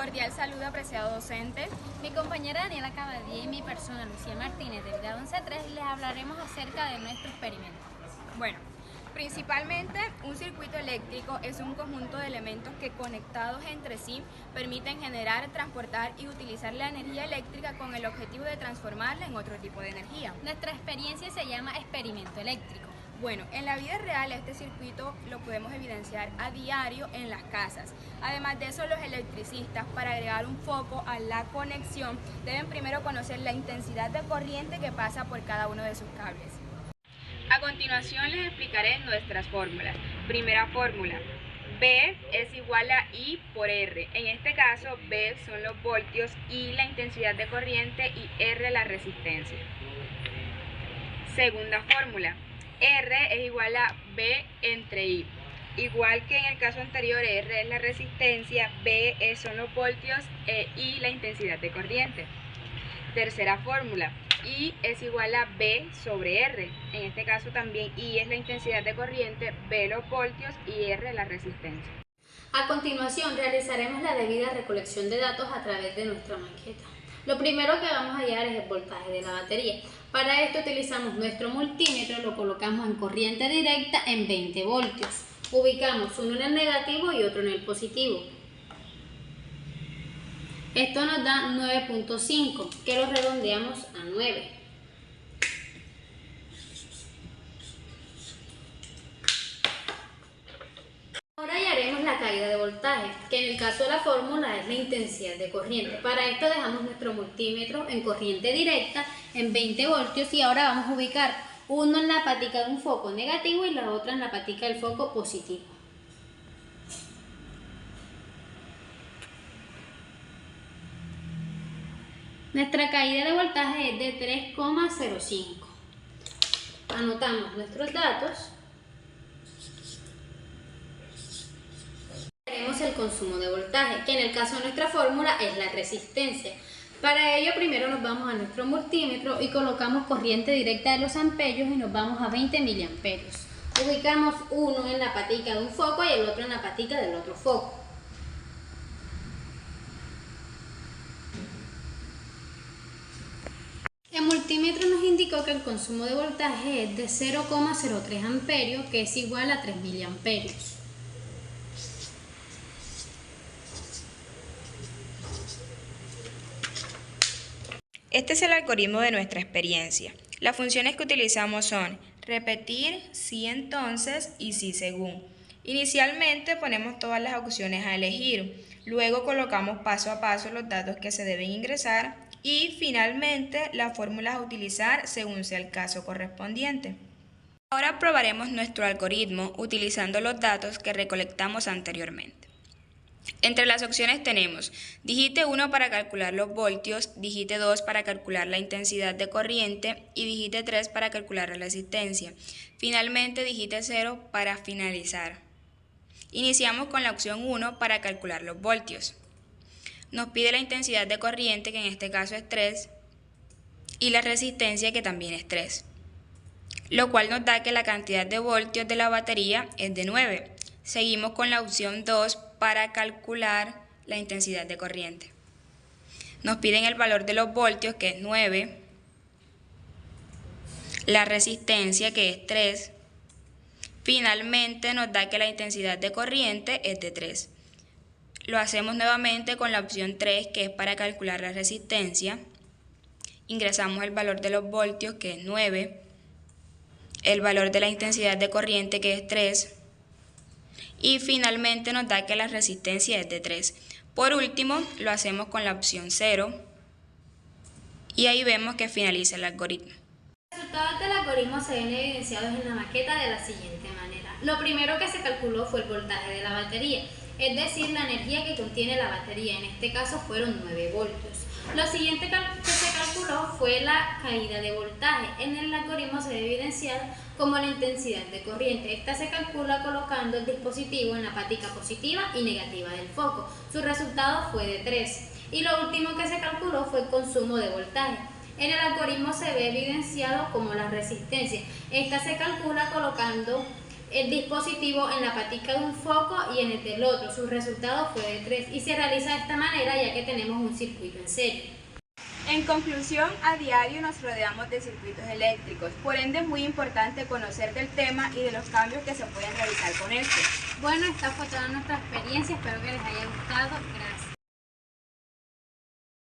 Cordial saludo, apreciado docente. Mi compañera Daniela Cabadía y mi persona Lucía Martínez del grado 11-3 les hablaremos acerca de nuestro experimento. Bueno, principalmente un circuito eléctrico es un conjunto de elementos que conectados entre sí permiten generar, transportar y utilizar la energía eléctrica con el objetivo de transformarla en otro tipo de energía. Nuestra experiencia se llama experimento eléctrico. Bueno, en la vida real este circuito lo podemos evidenciar a diario en las casas. Además de eso, los electricistas, para agregar un foco a la conexión, deben primero conocer la intensidad de corriente que pasa por cada uno de sus cables. A continuación les explicaré nuestras fórmulas. Primera fórmula, B es igual a I por R. En este caso, B son los voltios, I la intensidad de corriente y R la resistencia. Segunda fórmula, R es igual a B entre I. Igual que en el caso anterior, R es la resistencia, B son los voltios e I la intensidad de corriente. Tercera fórmula, I es igual a B sobre R. En este caso también I es la intensidad de corriente, B los voltios y R la resistencia. A continuación realizaremos la debida recolección de datos a través de nuestra maqueta. Lo primero que vamos a hallar es el voltaje de la batería. Para esto utilizamos nuestro multímetro, lo colocamos en corriente directa en 20 voltios. Ubicamos uno en el negativo y otro en el positivo. Esto nos da 9.5, que lo redondeamos a 9. Ahora hallaremos la caída de voltaje, que en el caso de la fórmula es la intensidad de corriente. Para esto dejamos nuestro multímetro en corriente directa en 20 voltios y ahora vamos a ubicar uno en la patica de un foco negativo y la otra en la patica del foco positivo. Nuestra caída de voltaje es de 3,05. Anotamos nuestros datos. Tenemos el consumo de voltaje, que en el caso de nuestra fórmula es la resistencia. Para ello primero nos vamos a nuestro multímetro y colocamos corriente directa de los amperios y nos vamos a 20 miliamperios. Ubicamos uno en la patica de un foco y el otro en la patica del otro foco. El multímetro nos indicó que el consumo de voltaje es de 0,03 amperios, que es igual a 3 miliamperios. Este es el algoritmo de nuestra experiencia. Las funciones que utilizamos son repetir, sí entonces y sí según. Inicialmente ponemos todas las opciones a elegir, luego colocamos paso a paso los datos que se deben ingresar y finalmente las fórmulas a utilizar según sea el caso correspondiente. Ahora probaremos nuestro algoritmo utilizando los datos que recolectamos anteriormente. Entre las opciones tenemos digite 1 para calcular los voltios, digite 2 para calcular la intensidad de corriente y digite 3 para calcular la resistencia. Finalmente digite 0 para finalizar. Iniciamos con la opción 1 para calcular los voltios. Nos pide la intensidad de corriente, que en este caso es 3, y la resistencia, que también es 3, lo cual nos da que la cantidad de voltios de la batería es de 9. Seguimos con la opción 2 para calcular la intensidad de corriente. Nos piden el valor de los voltios, que es 9, la resistencia, que es 3. Finalmente nos da que la intensidad de corriente es de 3. Lo hacemos nuevamente con la opción 3, que es para calcular la resistencia. Ingresamos el valor de los voltios, que es 9, el valor de la intensidad de corriente, que es 3, y finalmente nos da que la resistencia es de 3. Por último, lo hacemos con la opción 0 y ahí vemos que finaliza el algoritmo. Los resultados del algoritmo se ven evidenciados en la maqueta de la siguiente manera. Lo primero que se calculó fue el voltaje de la batería, es decir, la energía que contiene la batería. En este caso fueron 9 voltios. Lo siguiente que se calculó fue la caída de voltaje. En el algoritmo se debe evidenciar como la intensidad de corriente. Esta se calcula colocando el dispositivo en la patica positiva y negativa del foco. Su resultado fue de 3. Y lo último que se calculó fue el consumo de voltaje. En el algoritmo se ve evidenciado como la resistencia. Esta se calcula colocando el dispositivo en la patica de un foco y en el del otro. Su resultado fue de 3 y se realiza de esta manera ya que tenemos un circuito en serie. En conclusión, a diario nos rodeamos de circuitos eléctricos, por ende es muy importante conocer del tema y de los cambios que se pueden realizar con esto. Bueno, esta fue toda nuestra experiencia, espero que les haya gustado. Gracias.